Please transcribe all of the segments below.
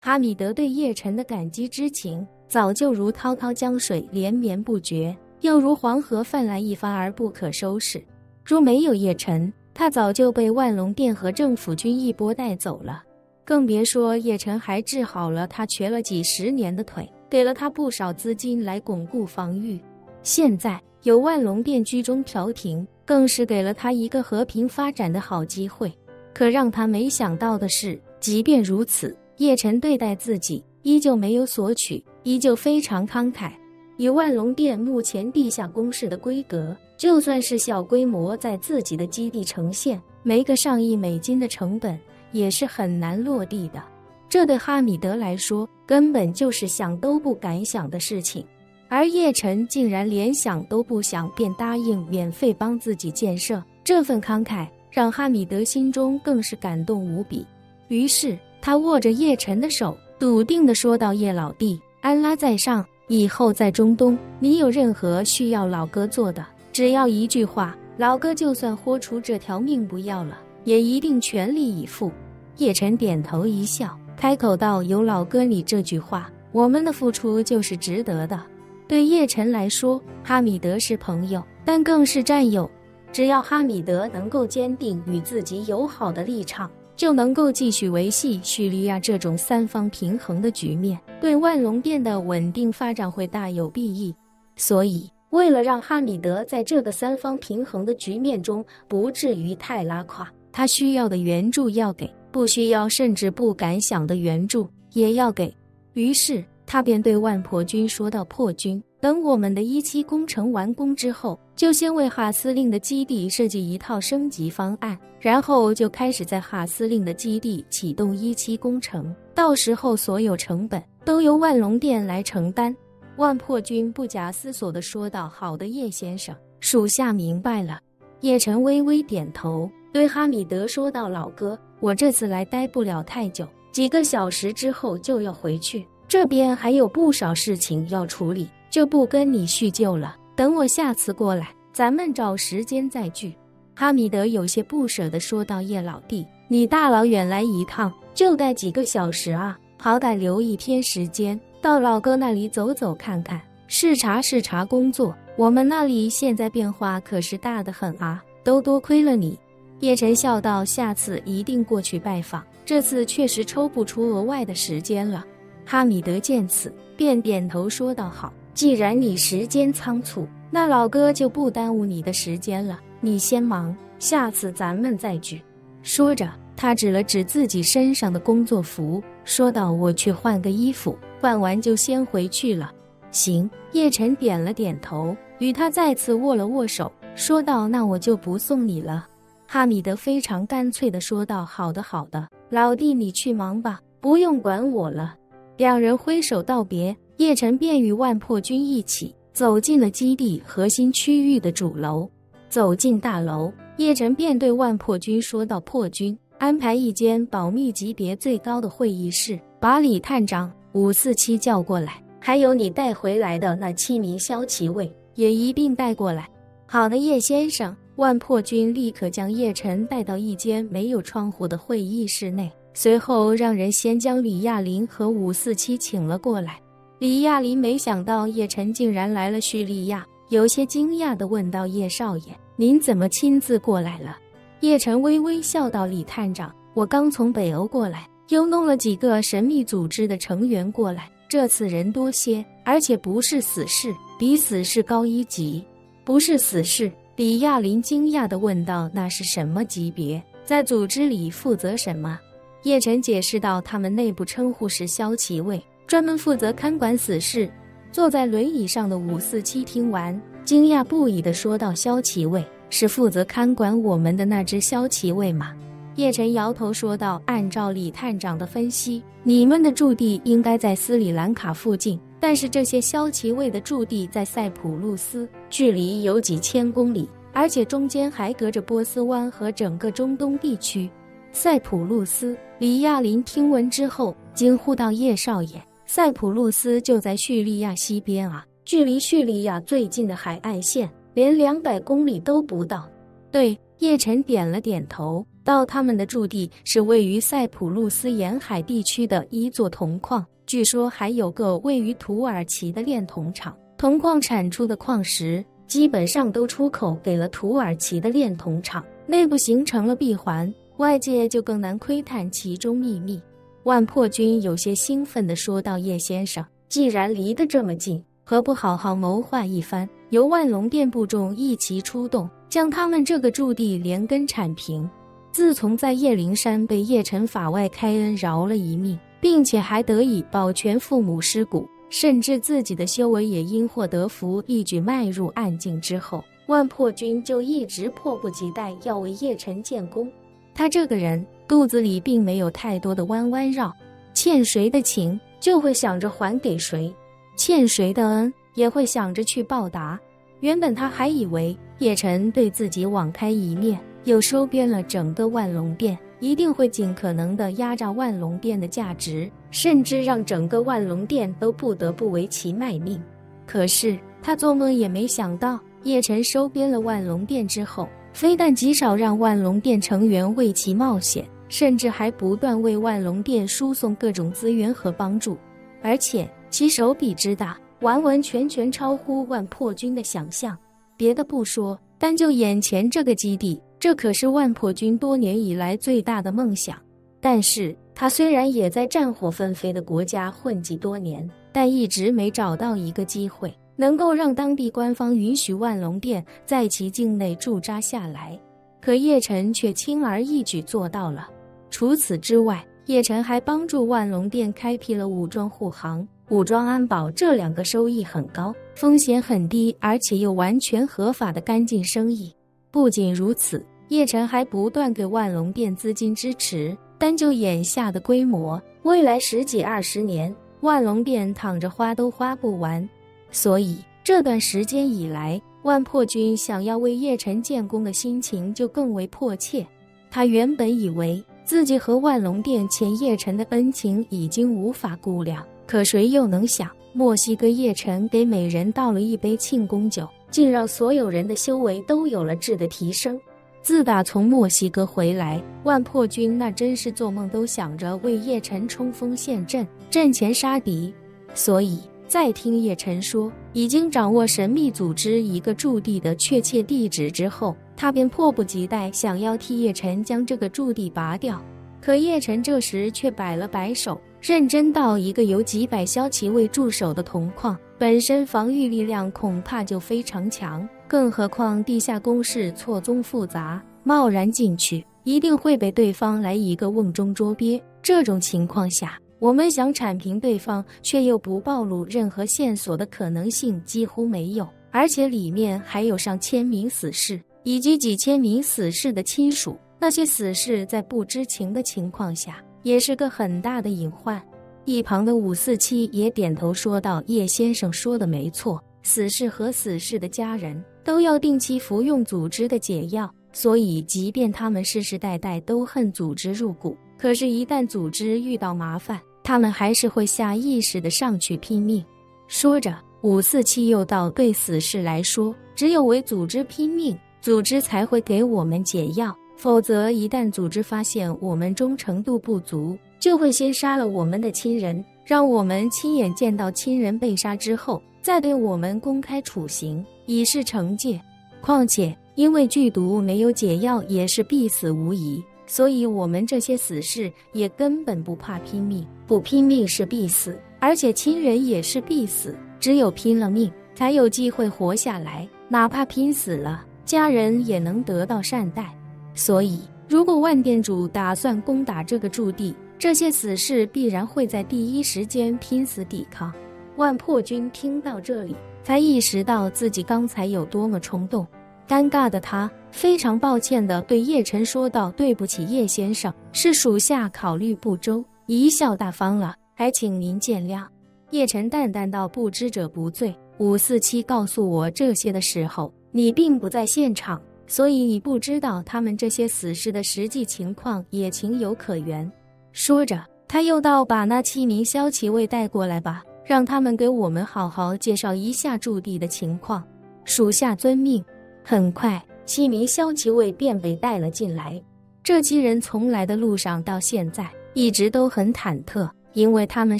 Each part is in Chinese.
哈米德对叶晨的感激之情早就如滔滔江水连绵不绝，又如黄河泛滥一发而不可收拾。若没有叶晨，他早就被万隆店和政府军一波带走了。更别说叶晨还治好了他瘸了几十年的腿，给了他不少资金来巩固防御。现在有万隆店居中调停，更是给了他一个和平发展的好机会。可让他没想到的是，即便如此，叶晨对待自己依旧没有索取，依旧非常慷慨。以万隆店目前地下工事的规格，就算是小规模在自己的基地呈现，没个上亿美金的成本也是很难落地的。这对哈米德来说根本就是想都不敢想的事情，而叶晨竟然连想都不想便答应免费帮自己建设，这份慷慨让哈米德心中更是感动无比。于是他握着叶晨的手，笃定地说道：叶老弟，安拉在上，以后在中东你有任何需要老哥做的，只要一句话，老哥就算豁出这条命不要了，也一定全力以赴。叶晨点头一笑，开口道：有老哥你这句话，我们的付出就是值得的。对叶晨来说，哈米德是朋友，但更是战友。只要哈米德能够坚定与自己友好的立场，就能够继续维系叙利亚这种三方平衡的局面，对万隆店的稳定发展会大有裨益。所以为了让哈米德在这个三方平衡的局面中不至于太拉垮，他需要的援助要给，不需要甚至不敢想的援助也要给。于是他便对万破军说道：破军，等我们的17工程完工之后，就先为哈司令的基地设计一套升级方案，然后就开始在哈司令的基地启动17工程，到时候所有成本都由万隆店来承担。万破军不假思索地说道：好的，叶先生，属下明白了。叶晨微微点头，对哈米德说道：老哥，我这次来待不了太久，几个小时之后就要回去，这边还有不少事情要处理，就不跟你叙旧了，等我下次过来，咱们找时间再聚。哈米德有些不舍地说道：叶老弟，你大老远来一趟，就待几个小时啊，好歹留一天时间，到老哥那里走走看看，视察视察工作，我们那里现在变化可是大得很啊，都多亏了你。叶晨笑道：下次一定过去拜访，这次确实抽不出额外的时间了。哈米德见此便点头说道：好，既然你时间仓促，那老哥就不耽误你的时间了，你先忙，下次咱们再聚。说着他指了指自己身上的工作服，说道：我去换个衣服，换完就先回去了。行，叶晨点了点头，与他再次握了握手，说道：那我就不送你了。哈米德非常干脆地说道：好的好的，老弟你去忙吧，不用管我了。两人挥手道别，叶晨便与万破军一起走进了基地核心区域的主楼。走进大楼，叶晨便对万破军说道：破军，安排一间保密级别最高的会议室，把李探长、547叫过来，还有你带回来的那7名骁骑卫也一并带过来。好的，叶先生。万破军立刻将叶晨带到一间没有窗户的会议室内，随后让人先将李亚林和547请了过来。李亚林没想到叶晨竟然来了叙利亚，有些惊讶地问道：叶少爷，您怎么亲自过来了？叶晨微微笑道：李探长，我刚从北欧过来，又弄了几个神秘组织的成员过来，这次人多些，而且不是死士，比死士高1级。不是死士？李亚林惊讶地问道：那是什么级别？在组织里负责什么？叶晨解释道：他们内部称呼是骁骑卫，专门负责看管死士。坐在轮椅上的547听完，惊讶不已地说道：骁骑卫是负责看管我们的那支骁骑卫吗？叶晨摇头说道：按照李探长的分析，你们的驻地应该在斯里兰卡附近，但是这些骁骑卫的驻地在塞浦路斯，距离有几千公里，而且中间还隔着波斯湾和整个中东地区。塞浦路斯，李亚林听闻之后惊呼道：叶少爷，塞浦路斯就在叙利亚西边啊，距离叙利亚最近的海岸线连200公里都不到。对，叶晨点了点头，到他们的驻地是位于塞浦路斯沿海地区的一座铜矿，据说还有个位于土耳其的炼铜厂。铜矿产出的矿石基本上都出口给了土耳其的炼铜厂，内部形成了闭环，外界就更难窥探其中秘密。万破军有些兴奋地说道：“叶先生，既然离得这么近，何不好好谋划一番，由万隆店部众一齐出动，将他们这个驻地连根铲平。”自从在叶灵山被叶晨法外开恩饶了一命，并且还得以保全父母尸骨，甚至自己的修为也因祸得福，一举迈入暗境之后，万破军就一直迫不及待要为叶晨建功。他这个人肚子里并没有太多的弯弯绕，欠谁的情就会想着还给谁，欠谁的恩也会想着去报答。原本他还以为叶晨对自己网开一面，又收编了整个万隆店，一定会尽可能地压榨万隆店的价值，甚至让整个万隆店都不得不为其卖命。可是他做梦也没想到，叶晨收编了万隆店之后，非但极少让万隆店成员为其冒险，甚至还不断为万隆店输送各种资源和帮助，而且其手笔之大，完完全全超乎万破军的想象。别的不说，单就眼前这个基地，这可是万破军多年以来最大的梦想。但是他虽然也在战火纷飞的国家混迹多年，但一直没找到一个机会能够让当地官方允许万隆店在其境内驻扎下来。可叶晨却轻而易举做到了。除此之外，叶晨还帮助万隆店开辟了武装护航、武装安保这两个收益很高、风险很低，而且又完全合法的干净生意。不仅如此，叶晨还不断给万隆店资金支持。单就眼下的规模，未来10几20年，万隆店躺着花都花不完。所以这段时间以来，万破军想要为叶晨建功的心情就更为迫切。他原本以为自己和万隆店欠叶晨的恩情已经无法估量，可谁又能想，墨西哥叶晨给每人倒了一杯庆功酒，竟让所有人的修为都有了质的提升。自打从墨西哥回来，万破军那真是做梦都想着为叶晨冲锋陷阵，阵前杀敌。所以在听叶晨说已经掌握神秘组织一个驻地的确切地址之后，他便迫不及待想要替叶晨将这个驻地拔掉。可叶晨这时却摆了摆手，认真到一个由几百骁骑卫驻守的铜矿，本身防御力量恐怕就非常强，更何况地下工事错综复杂，贸然进去一定会被对方来一个瓮中捉鳖。这种情况下，我们想铲平对方却又不暴露任何线索的可能性几乎没有，而且里面还有上千名死士以及几千名死士的亲属，那些死士在不知情的情况下也是个很大的隐患。一旁的547也点头说道：“叶先生说的没错，死士和死士的家人都要定期服用组织的解药，所以即便他们世世代代都恨组织入骨，可是一旦组织遇到麻烦，他们还是会下意识地上去拼命。”说着，547又道：“对死士来说，只有为组织拼命，组织才会给我们解药，否则一旦组织发现我们忠诚度不足，就会先杀了我们的亲人，让我们亲眼见到亲人被杀之后，再对我们公开处刑，以示惩戒。况且因为剧毒没有解药也是必死无疑，所以我们这些死士也根本不怕拼命，不拼命是必死，而且亲人也是必死，只有拼了命才有机会活下来，哪怕拼死了，家人也能得到善待。所以如果万店主打算攻打这个驻地，这些死士必然会在第一时间拼死抵抗。万破军听到这里，才意识到自己刚才有多么冲动。尴尬的他非常抱歉地对叶晨说道：“对不起叶先生，是属下考虑不周，贻笑大方了，还请您见谅。”叶晨淡淡道：“不知者不罪，547告诉我这些的时候，你并不在现场，所以你不知道他们这些死士的实际情况，也情有可原。”说着，他又道：“把那7名骁骑卫带过来吧，让他们给我们好好介绍一下驻地的情况。”属下遵命。很快，7名骁骑卫便被带了进来。这7人从来的路上到现在一直都很忐忑，因为他们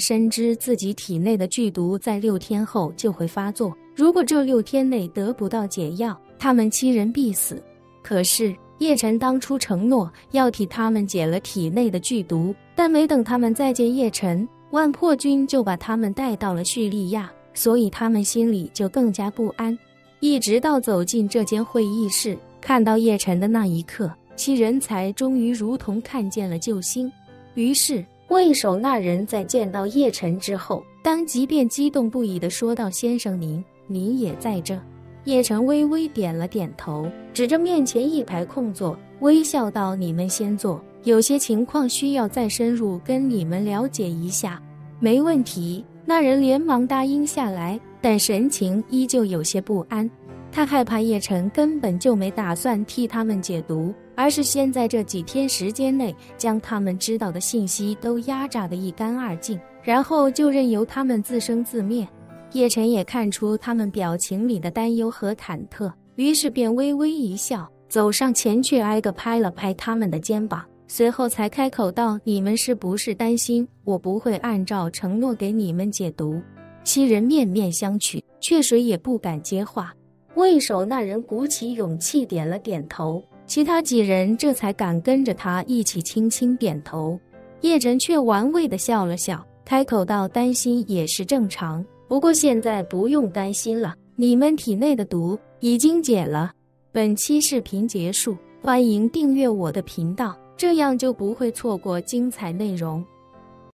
深知自己体内的剧毒在6天后就会发作，如果这6天内得不到解药，他们7人必死。可是叶晨当初承诺要替他们解了体内的剧毒，但没等他们再见叶晨，万破军就把他们带到了叙利亚，所以他们心里就更加不安。一直到走进这间会议室，看到叶晨的那一刻，7人才终于如同看见了救星。于是为首那人在见到叶晨之后，当即便激动不已地说道：“先生您也在这？”叶晨微微点了点头，指着面前一排空座，微笑道：“你们先坐，有些情况需要再深入跟你们了解一下。”没问题，那人连忙答应下来，但神情依旧有些不安。他害怕叶晨根本就没打算替他们解毒，而是先在这几天时间内将他们知道的信息都压榨得一干二净，然后就任由他们自生自灭。叶晨也看出他们表情里的担忧和忐忑，于是便微微一笑，走上前去挨个拍了拍他们的肩膀，随后才开口道：“你们是不是担心我不会按照承诺给你们解毒？”7人面面相觑，却谁也不敢接话。为首那人鼓起勇气点了点头，其他几人这才敢跟着他一起轻轻点头。叶晨却玩味地笑了笑，开口道：“担心也是正常，不过现在不用担心了，你们体内的毒已经解了。”本期视频结束，欢迎订阅我的频道，这样就不会错过精彩内容。